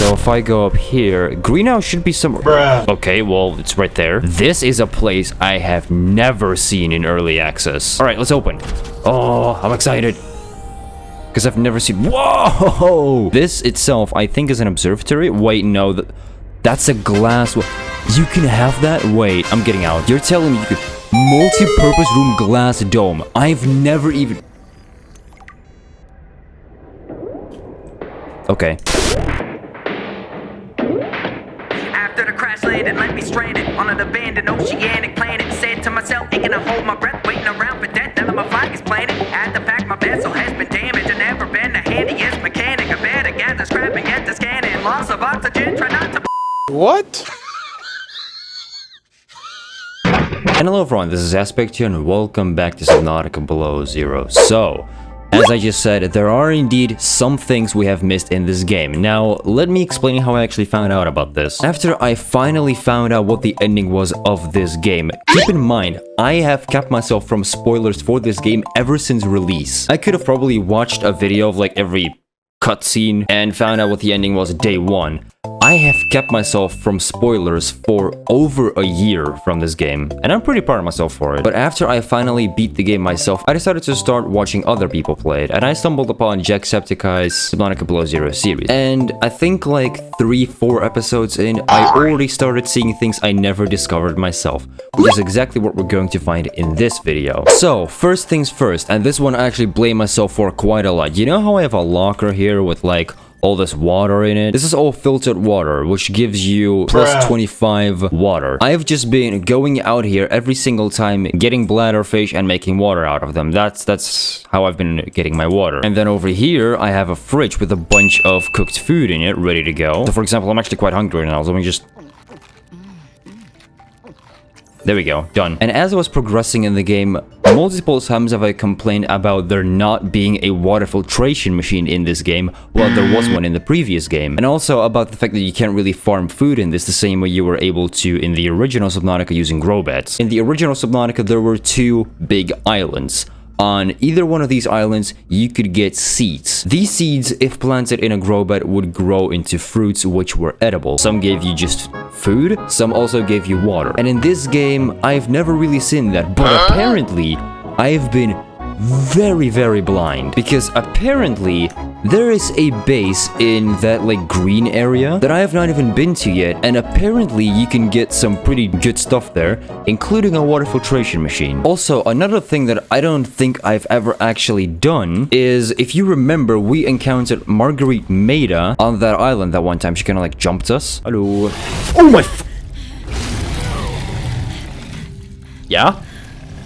So if I go up here, greenhouse should be somewhere. Bruh. Okay, well, it's right there. This is a place I have never seen in early access. All right, let's open. Oh, I'm excited. Because I've never seen... Whoa! This itself, I think, is an observatory. Wait, no. That's a glass... You can have that? Wait, I'm getting out. You're telling me you could... Multi-purpose room glass dome. I've never even... Okay. After the crash landed, left me stranded on an abandoned oceanic planet. Said to myself, ain't gonna hold my breath, waiting around for death. None of my flag is planted. Had to pack, my vessel has been damaged. I've never been the handiest mechanic. I better gather scrap and get to scanning. Loss of oxygen, try not to. What? And hello everyone, this is Aspect here and welcome back to Subnautica Below Zero. So, as I just said, there are indeed some things we have missed in this game. Now, let me explain how I actually found out about this. After I finally found out what the ending was of this game, keep in mind, I have kept myself from spoilers for this game ever since release. I could have probably watched a video of like every cutscene and found out what the ending was day one. I have kept myself from spoilers for over a year from this game, and I'm pretty proud of myself for it. But after I finally beat the game myself, I decided to start watching other people play it, and I stumbled upon Jacksepticeye's Subnautica Below Zero series. And I think like 3-4 episodes in, I already started seeing things I never discovered myself, which is exactly what we're going to find in this video. So, first things first, and this one I actually blame myself for quite a lot. You know how I have a locker here with like all this water in it? This is all filtered water, which gives you plus 25 water. I've just been going out here every single time, getting bladderfish and making water out of them. That's how I've been getting my water. And then over here, I have a fridge with a bunch of cooked food in it, ready to go. So for example, I'm actually quite hungry now, so let me just... There we go, done. And as I was progressing in the game, multiple times have I complained about there not being a water filtration machine in this game, while there was one in the previous game. And also about the fact that you can't really farm food in this the same way you were able to in the original Subnautica using grow beds. In the original Subnautica, there were two big islands. On either one of these islands, you could get seeds. These seeds, if planted in a grow bed, would grow into fruits which were edible. Some gave you just food, some also gave you water. And in this game, I've never really seen that, but apparently, I've been very blind. Because apparently, there is a base in that like green area that I have not even been to yet, and apparently you can get some pretty good stuff there, including a water filtration machine. Also, another thing that I don't think I've ever actually done is, if you remember, we encountered Marguerite Maida on that island that one time. She kind of like jumped us. Hello. Oh my Yeah?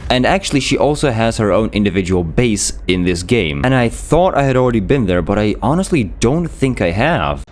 And actually, she also has her own individual base in this game. And I thought I had already been there, but I honestly don't think I have.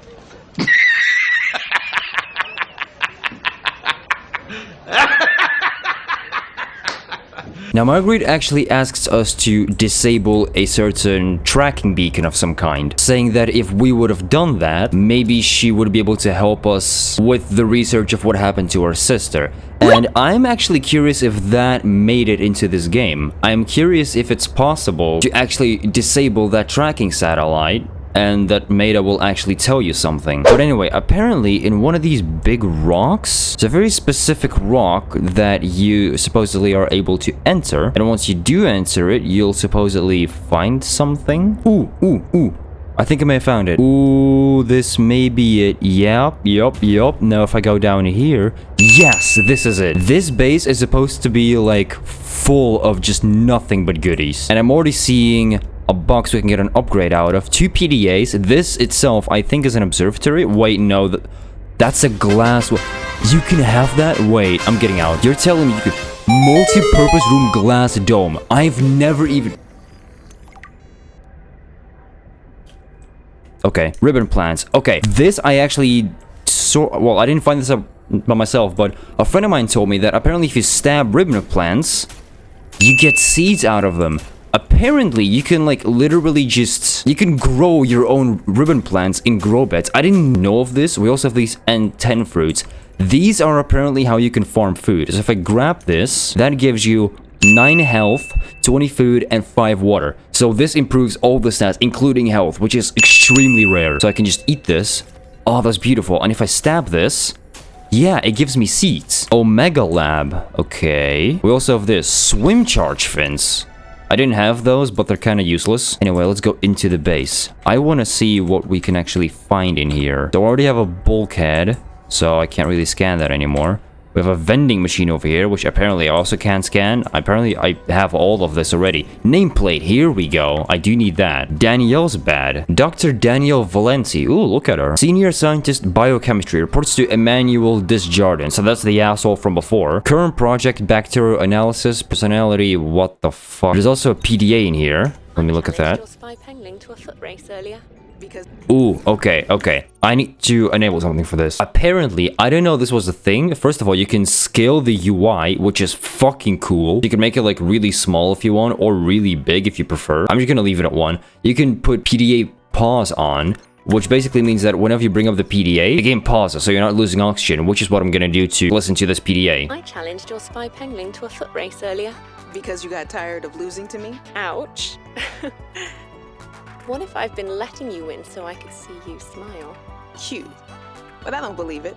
Now, Marguerite actually asks us to disable a certain tracking beacon of some kind, saying that if we would have done that, maybe she would be able to help us with the research of what happened to her sister. And I'm actually curious if that made it into this game. I'm curious if it's possible to actually disable that tracking satellite, and that Maida will actually tell you something. But anyway, apparently in one of these big rocks, it's a very specific rock that you supposedly are able to enter. And once you do enter it, you'll supposedly find something. Ooh. I think I may have found it. Ooh, this may be it. Yup. Now if I go down here, yes, this is it. This base is supposed to be like full of just nothing but goodies. And I'm already seeing a box we can get an upgrade out of. 2 PDAs. This itself, I think, is an observatory. Wait, no, that's a glass. You can have that? Wait, I'm getting out. You're telling me you could... Multi-purpose room glass dome. I've never even... Okay, ribbon plants. Okay, this I actually saw... Well, I didn't find this up by myself, but a friend of mine told me that apparently if you stab ribbon plants, you get seeds out of them. Apparently, you can like literally just... You can grow your own ribbon plants in grow beds. I didn't know of this. We also have these N10 fruits. These are apparently how you can farm food. So if I grab this, that gives you 9 health, 20 food, and 5 water. So this improves all the stats, including health, which is extremely rare. So I can just eat this, Oh, that's beautiful. And if I stab this, yeah, it gives me seeds. Omega Lab. Okay. We also have this. Swim charge fins. I didn't have those, but they're kind of useless. Anyway, let's go into the base. I want to see what we can actually find in here. So I already have a bulkhead, so I can't really scan that anymore. We have a vending machine over here, which apparently I also can't scan. Apparently, I have all of this already. Nameplate, here we go. I do need that. Danielle's bad. Dr. Danielle Valenci. Ooh, look at her. Senior Scientist Biochemistry. Reports to Emmanuel Desjardins. So that's the asshole from before. Current project, bacterial analysis, personality, what the fuck. There's also a PDA in here. Let me look at that. Ooh, okay. I need to enable something for this. Apparently, I didn't know this was a thing. First of all, you can scale the UI, which is fucking cool. You can make it like really small if you want, or really big if you prefer. I'm just gonna leave it at 1. You can put PDA pause on, which basically means that whenever you bring up the PDA, the game pauses, so you're not losing oxygen, which is what I'm gonna do to listen to this PDA. I challenged your spy pengling to a foot race earlier. Because you got tired of losing to me? Ouch. What if I've been letting you win so I could see you smile? Cute. But I don't believe it.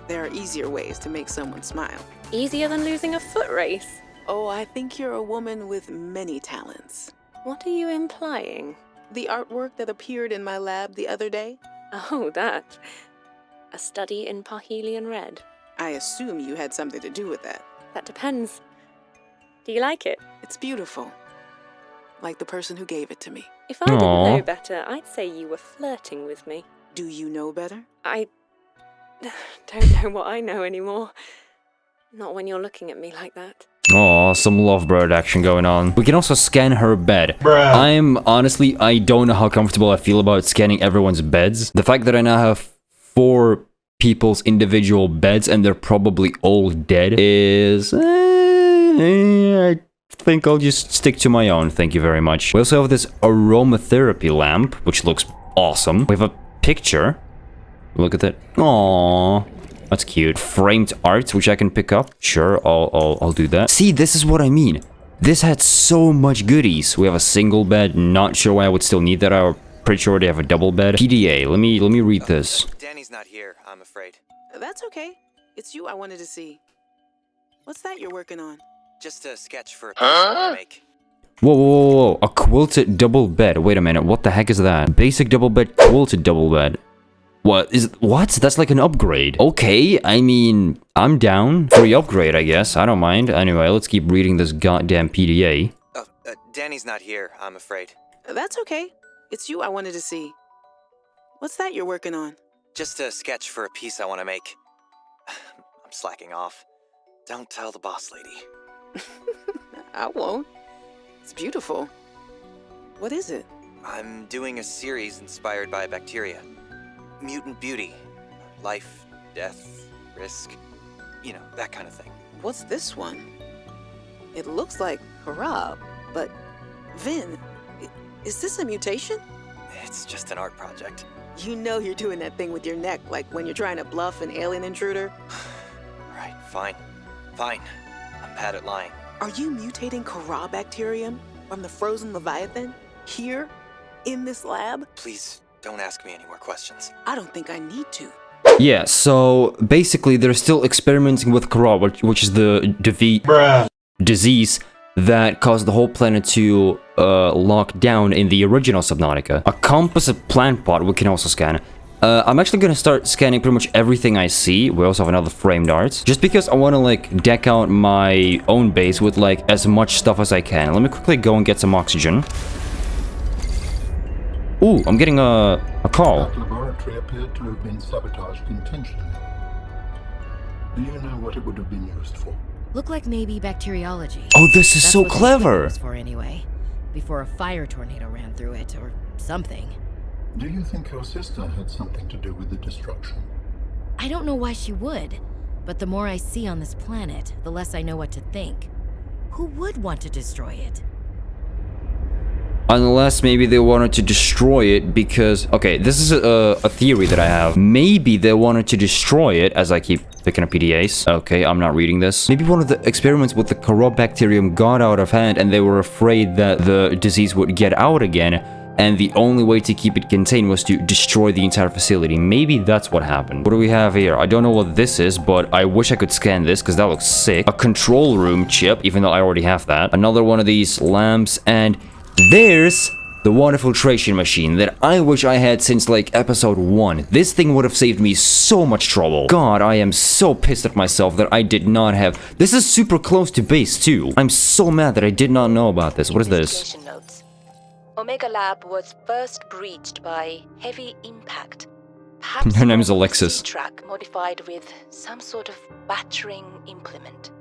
There are easier ways to make someone smile. Easier than losing a foot race? Oh, I think you're a woman with many talents. What are you implying? The artwork that appeared in my lab the other day? Oh, that. A study in Parhelion Red. I assume you had something to do with that. That depends. Do you like it? It's beautiful. Like the person who gave it to me. If I didn't know better, I'd say you were flirting with me. Do you know better? I don't know what I know anymore. Not when you're looking at me like that. Oh, some lovebird action going on. We can also scan her bed. Bruh. Honestly, I don't know how comfortable I feel about scanning everyone's beds. The fact that I now have 4 people's individual beds and they're probably all dead is... I think I'll just stick to my own, thank you very much. We also have this aromatherapy lamp, which looks awesome. We have a picture. Look at that. Aww. That's cute. Framed art, which I can pick up. Sure, I'll do that. See, this is what I mean. This had so much goodies. We have a single bed. Not sure why I would still need that. I'm pretty sure they have a double bed. PDA. Let me read this. Danny's not here, I'm afraid. That's okay. It's you I wanted to see. What's that you're working on? Just a sketch for a piece I want to make. Whoa. A quilted double bed. Wait a minute. What the heck is that? Basic double bed, quilted double bed. What? That's like an upgrade. Okay, I mean, I'm down. Free upgrade, I guess. I don't mind. Anyway, let's keep reading this goddamn PDA. Danny's not here, I'm afraid. That's okay. It's you I wanted to see. What's that you're working on? Just a sketch for a piece I want to make. I'm slacking off. Don't tell the boss lady. I won't. It's beautiful. What is it? I'm doing a series inspired by bacteria. Mutant beauty. Life, death, risk. You know, that kind of thing. What's this one? It looks like Harab, but Vin, is this a mutation? It's just an art project. You know you're doing that thing with your neck, like when you're trying to bluff an alien intruder. Right, fine. I'm bad at lying. Are you mutating Corabacterium from the Frozen Leviathan? Here? In this lab? Please, don't ask me any more questions. I don't think I need to. Yeah, so basically they're still experimenting with Corab, which is the disease that caused the whole planet to lock down in the original Subnautica. A composite plant pot we can also scan. I'm actually gonna start scanning pretty much everything I see. We also have another framed art. Just because I want to like deck out my own base with like as much stuff as I can. Let me quickly go and get some oxygen. Ooh, I'm getting a call. That laboratory appeared to have been sabotaged intentionally. Do you know what it would have been used for? Look like maybe bacteriology. Oh, this is That's so what the clever. equipment was for anyway, before a fire tornado ran through it or something. Do you think your sister had something to do with the destruction? I don't know why she would, but the more I see on this planet, the less I know what to think. Who would want to destroy it? Unless maybe they wanted to destroy it because... Okay, this is a theory that I have. Maybe they wanted to destroy it, as I keep picking up PDAs. Okay, I'm not reading this. Maybe one of the experiments with the Corabacterium got out of hand and they were afraid that the disease would get out again. and the only way to keep it contained was to destroy the entire facility. Maybe that's what happened. What do we have here? I don't know what this is, but I wish I could scan this because that looks sick. A control room chip, even though I already have that. Another one of these lamps, and there's the water filtration machine that I wish I had since like episode 1. This thing would have saved me so much trouble. God, I am so pissed at myself that I did not have. This is super close to base too. I'm so mad that I did not know about this. What is this? Notes. Omega Lab was first breached by heavy impact. Perhaps her name is Alexis. Track modified with some sort of battering implement.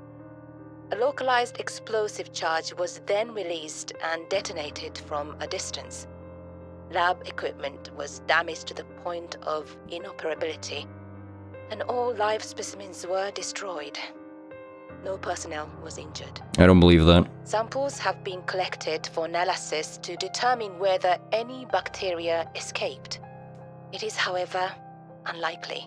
A localized explosive charge was then released and detonated from a distance. Lab equipment was damaged to the point of inoperability, and all live specimens were destroyed. No personnel was injured. I don't believe that. Samples have been collected for analysis to determine whether any bacteria escaped. It is, however, unlikely.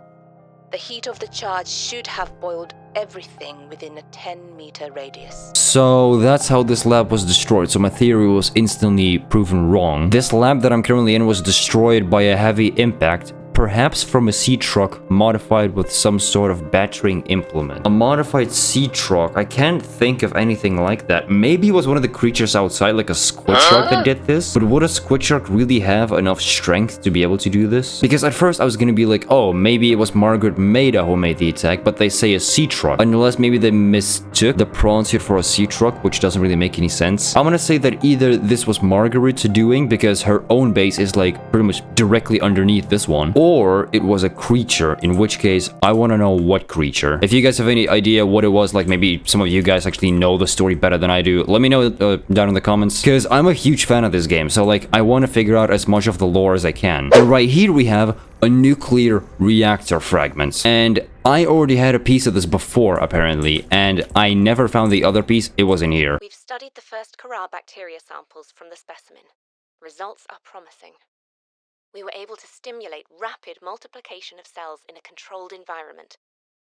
The heat of the charge should have boiled everything within a 10-meter radius. So that's how this lab was destroyed. So my theory was instantly proven wrong. This lab that I'm currently in was destroyed by a heavy impact, perhaps from a sea truck modified with some sort of battering implement. A modified sea truck? I can't think of anything like that. Maybe it was one of the creatures outside, like a squid shark that did this. But would a squid shark really have enough strength to be able to do this? Because at first I was gonna be like, oh, maybe it was Marguerite Maida who made the attack, but they say a sea truck. Unless maybe they mistook the prawn suit for a sea truck, which doesn't really make any sense. I'm gonna say that either this was Marguerite's doing, because her own base is like pretty much directly underneath this one, or it was a creature, in which case I want to know what creature. If you guys have any idea what it was, like maybe some of you guys actually know the story better than I do, let me know down in the comments, because I'm a huge fan of this game, so like I want to figure out as much of the lore as I can. And right here we have a nuclear reactor fragment, and I already had a piece of this before apparently, and I never found the other piece. It wasn't here. We've studied the first Corral bacteria samples from the specimen. Results are promising. We were able to stimulate rapid multiplication of cells in a controlled environment,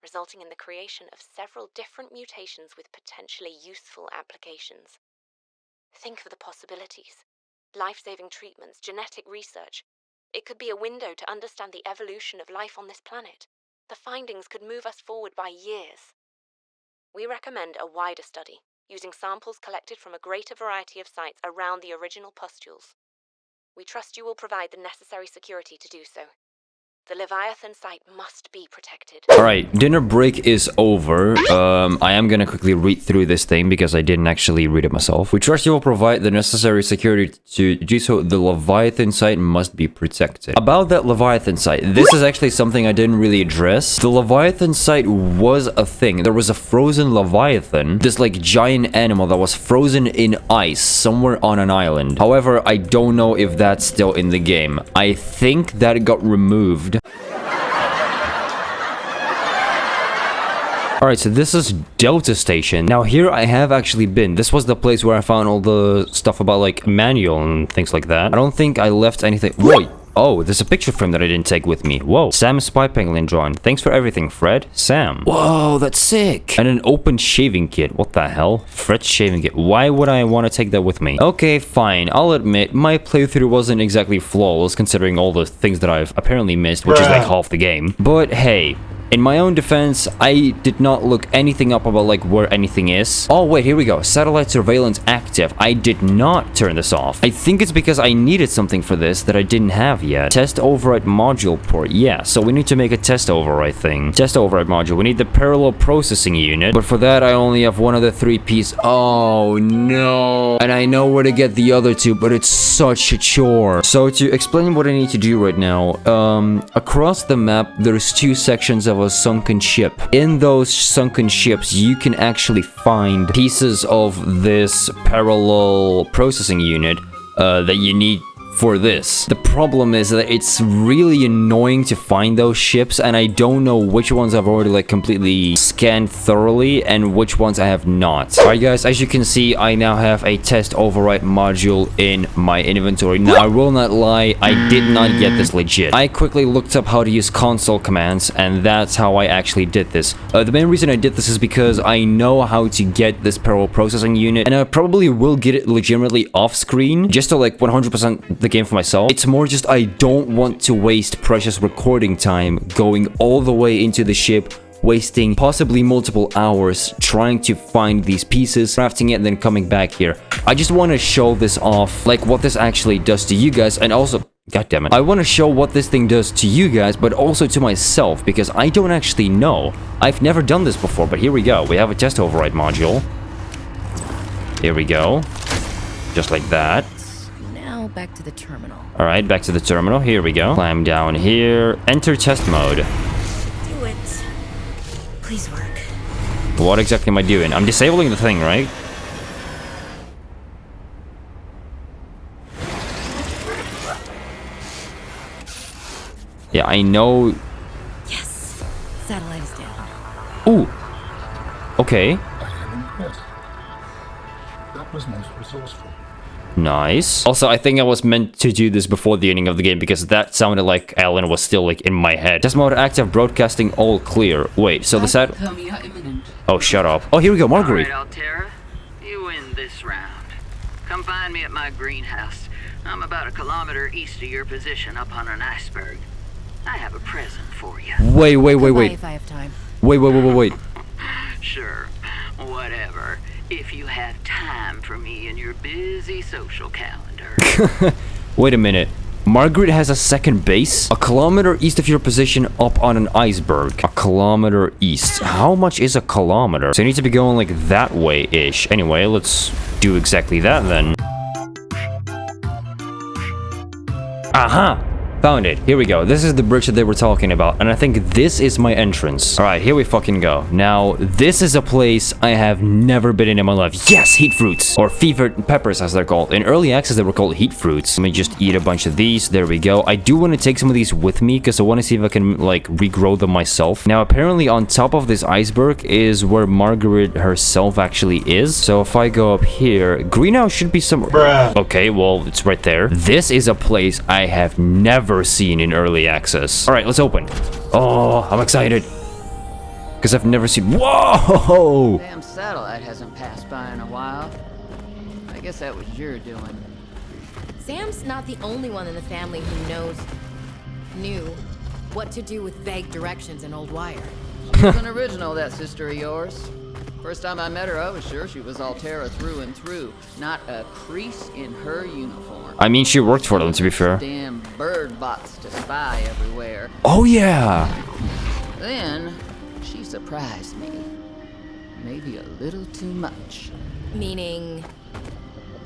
resulting in the creation of several different mutations with potentially useful applications. Think of the possibilities. Life-saving treatments, genetic research. It could be a window to understand the evolution of life on this planet. The findings could move us forward by years. We recommend a wider study, using samples collected from a greater variety of sites around the original pustules. We trust you will provide the necessary security to do so. The Leviathan site must be protected. Alright, dinner break is over. I am gonna quickly read through this thing because I didn't actually read it myself. We trust you will provide the necessary security to do so. The Leviathan site must be protected. About that Leviathan site, this is actually something I didn't really address. The Leviathan site was a thing. There was a frozen Leviathan, this like giant animal that was frozen in ice somewhere on an island. However, I don't know if that's still in the game. I think that it got removed. Alright, so this is Delta Station. Now here I have actually been. This was the place where I found all the stuff about like manual and things like that. I don't think I left anything. Wait. Oh, there's a picture frame that I didn't take with me. Whoa. Sam Spy Penguin drawn. Thanks for everything, Fred. Sam. Whoa, that's sick. And an open shaving kit. What the hell? Fred's shaving kit. Why would I want to take that with me? Okay, fine. I'll admit, my playthrough wasn't exactly flawless considering all the things that I've apparently missed, which is like half the game. But hey, in my own defense, I did not look anything up about like where anything is. Oh wait, here we go. Satellite surveillance active. I did not turn this off. I think it's because I needed something for this that I didn't have yet. Test override module port. Yeah, so we need to make a test override thing. Test override module. We need the parallel processing unit, but for that I only have one of the 3 pieces. Oh no. And I know where to get the other 2, but it's such a chore. So to explain what I need to do right now, across the map there's 2 sections of a sunken ship. In those sunken ships you can actually find pieces of this parallel processing unit that you need for this. The problem is that it's really annoying to find those ships, and I don't know which ones I've already like completely scanned thoroughly and which ones I have not. Alright guys, as you can see, I now have a test override module in my inventory. Now I will not lie, I did not get this legit. I quickly looked up how to use console commands, and that's how I actually did this. The main reason I did this is because I know how to get this parallel processing unit, and I probably will get it legitimately off screen just to like 100% the game for myself. It's more just I don't want to waste precious recording time going all the way into the ship, wasting possibly multiple hours trying to find these pieces, crafting it, and then coming back here. I just want to show this off, like what this actually does to you guys, and also, god damn it, I want to show what this thing does to you guys, but also to myself, because I don't actually know. I've never done this before, but here we go. We have a test override module. Here we go. Just like that. Now back to the terminal. Alright, back to the terminal. Here we go. Climb down here. Enter test mode. Do it. Please work. What exactly am I doing? I'm disabling the thing, right? Yeah, I know. Yes. Satellite is down. Ooh. Okay. I am impressed. That was most resourceful. Nice. Also, I think I was meant to do this before the ending of the game because that sounded like Alan was still like in my head. Test mode active, broadcasting all clear. Wait, so the set. Oh, shut up. Oh, here we go, Marguerit. All right, Altera, you win this round. Come find me at my greenhouse. I'm about 1 kilometer east of your position up on an iceberg. I have a present for you. Wait. Goodbye if I have time. Wait. Sure, whatever. If you have time for me in your busy social calendar. Wait a minute. Marguerit has a second base? 1 kilometer east of your position up on an iceberg. 1 kilometer east. How much is 1 kilometer? So you need to be going like that way-ish. Anyway, let's do exactly that then. Aha! Found it. Here we go. This is the bridge that they were talking about, and I think this is my entrance. Alright, here we fucking go. Now, this is a place I have never been in my life. Yes, heat fruits! Or fevered peppers, as they're called. In early access, they were called heat fruits. Let me just eat a bunch of these. There we go. I do want to take some of these with me, because I want to see if I can, like, regrow them myself. Now, apparently, on top of this iceberg is where Marguerit herself actually is. So, if I go up here, greenhouse should be somewhere. Bruh. Okay, well, it's right there. This is a place I have never seen in early access. All right, let's open. Oh, I'm excited because I've never seen. Whoa! Damn satellite hasn't passed by in a while. I guess that was your doing. Sam's not the only one in the family who knew what to do with vague directions in old wire. She's an original, that sister of yours. First time I met her, I was sure she was Altera through and through. Not a crease in her uniform. I mean, she worked for them, to be fair. Damn bird bots to spy everywhere. Oh, yeah. Then, she surprised me. Maybe a little too much. Meaning?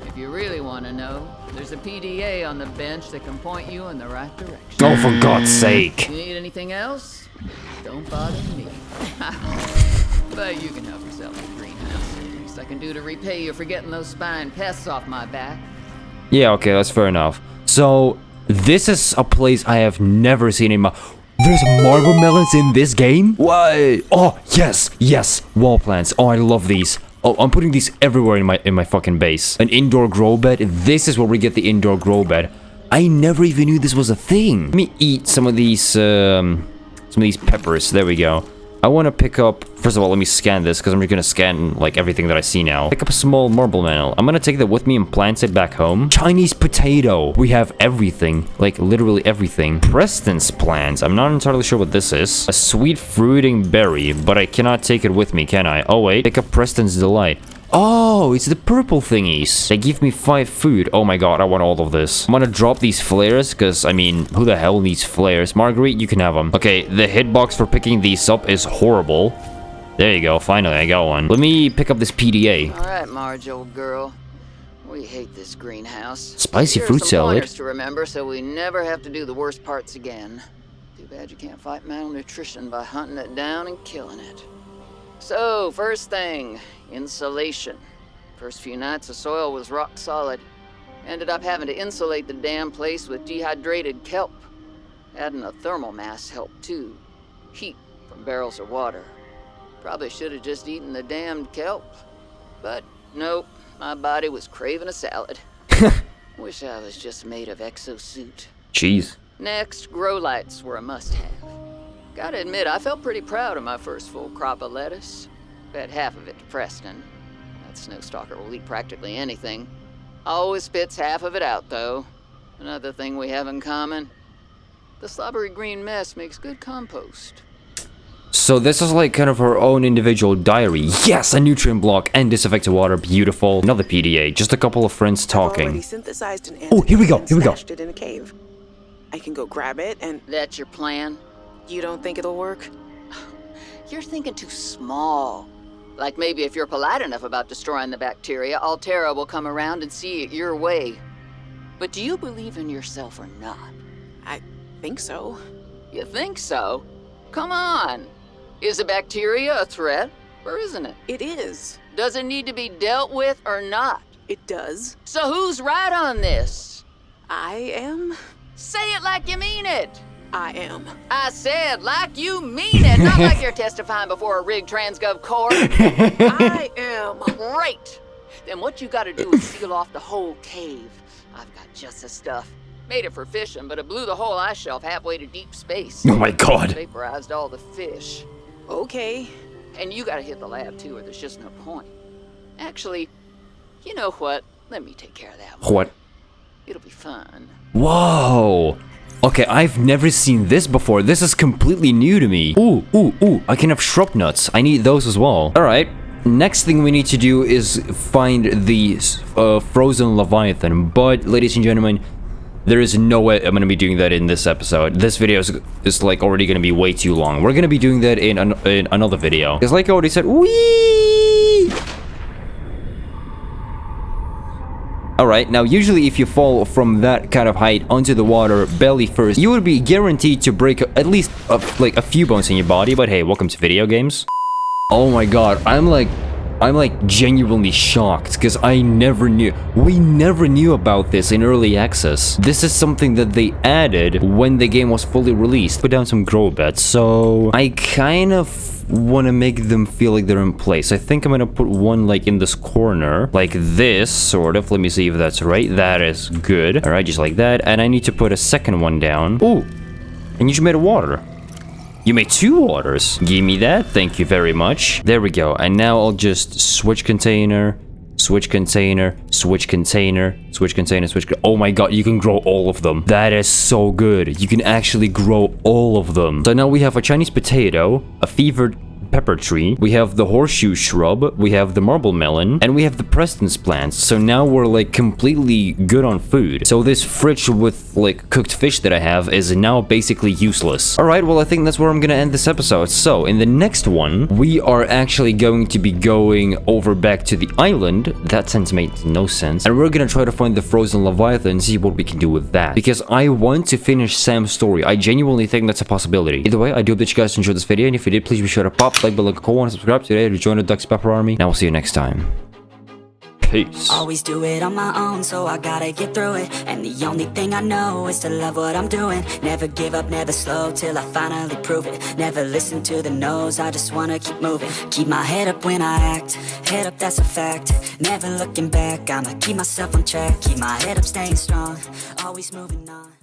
If you really want to know, there's a PDA on the bench that can point you in the right direction. Oh, for God's sake. You need anything else? Don't bother me. But you can help yourself with the greenhouse. Least I can do to repay you for getting those spine pests off my back. Yeah, okay, that's fair enough. So, this is a place I have never seen in my... There's marble melons in this game? What? Oh, yes, wall plants. Oh, I love these. Oh, I'm putting these everywhere in my fucking base. An indoor grow bed. This is where we get the indoor grow bed. I never even knew this was a thing. Let me eat some of these peppers. There we go. I want to pick up... First of all, let me scan this, because I'm going to scan, like, everything that I see now. Pick up a small marble mantle. I'm going to take that with me and plant it back home. Chinese potato. We have everything. Like, literally everything. Preston's plant. I'm not entirely sure what this is. A sweet fruiting berry, but I cannot take it with me, can I? Oh, wait. Pick up Preston's delight. Oh, it's the purple thingies. They give me 5 food. Oh my god, I want all of this. I'm gonna drop these flares, because, I mean, who the hell needs flares? Marguerite, you can have them. Okay, the hitbox for picking these up is horrible. There you go, finally, I got one. Let me pick up this PDA. Alright, Marge, old girl. We hate this greenhouse. Spicy Here fruit are some salad. pointers to remember so we never have to do the worst parts again. Too bad you can't fight malnutrition by hunting it down and killing it. So, first thing, insulation. First few nights the soil was rock solid. Ended up having to insulate the damn place with dehydrated kelp. Adding a thermal mass helped too. Heat from barrels of water. Probably should have just eaten the damned kelp. But nope, my body was craving a salad. Wish I was just made of exosuit. Jeez. Next, grow lights were a must-have. Gotta admit, I felt pretty proud of my first full crop of lettuce. Fed half of it to Preston. That snowstalker will eat practically anything. Always spits half of it out, though. Another thing we have in common. The slobbery green mess makes good compost. So this is like kind of her own individual diary. Yes, a nutrient block and disinfected water. Beautiful. Another PDA. Just a couple of friends talking. Already synthesized an Oh, here we go. Here we go. Stashed it in a cave. I can go grab it and... That's your plan? You don't think it'll work? You're thinking too small. Like maybe if you're polite enough about destroying the bacteria, Altera will come around and see it your way. But do you believe in yourself or not? I think so. You think so? Come on. Is a bacteria a threat, or isn't it? It is. Does it need to be dealt with or not? It does. So who's right on this? I am. Say it like you mean it. I am. I said like you mean it, not like you're testifying before a rigged transgov court. I am. Great. Then what you gotta do is seal off the whole cave. I've got just the stuff. Made it for fishing, but it blew the whole ice shelf halfway to deep space. Oh my god. Vaporized all the fish. Okay. And you gotta hit the lab too, or there's just no point. Actually, you know what? Let me take care of that one. What? It'll be fun. Whoa. Okay, I've never seen this before. This is completely new to me. Ooh, ooh, ooh. I can have shrub nuts. I need those as well. All right. Next thing we need to do is find the Frozen Leviathan. But, ladies and gentlemen, there is no way I'm going to be doing that in this episode. This video is like already going to be way too long. We're going to be doing that in another video. Because like I already said, whee! Alright, now usually if you fall from that kind of height onto the water belly first, you would be guaranteed to break at least like a few bones in your body. But hey, welcome to video games. Oh my god, I'm like genuinely shocked because we never knew about this in early access. This is something that they added when the game was fully released. Put down some grow beds, so I kind of want to make them feel like they're in place. I think I'm gonna put one like in this corner, like this, sort of. Let me see if that's right. That is good. All right, just like that. And I need to put a second one down. Ooh, and you just made a water. You made 2 waters. Give me that. Thank you very much. There we go. And now I'll just switch container, switch container, switch container, switch container, switch. Oh my god, you can grow all of them. That is so good. You can actually grow all of them. So now we have a Chinese potato, a fevered pepper tree, we have the horseshoe shrub, we have the marble melon, and we have the Preston's plants. So now we're like completely good on food. So this fridge with like cooked fish that I have is now basically useless. Alright, well I think that's where I'm gonna end this episode. So in the next one, we are actually going to be going over back to the island. That sense made no sense. And we're gonna try to find the Frozen Leviathan and see what we can do with that. Because I want to finish Sam's story. I genuinely think that's a possibility. Either way, I do hope that you guys enjoyed this video, and if you did, please be sure to pop like, bell, and subscribe today to join the Ducks Pepper Army. Now we'll see you next time. Peace. Always do it on my own, so I gotta get through it. And the only thing I know is to love what I'm doing. Never give up, never slow, till I finally prove it. Never listen to the no's, I just wanna keep moving. Keep my head up when I act, head up, that's a fact. Never looking back, I'ma keep myself on track. Keep my head up, staying strong, always moving on.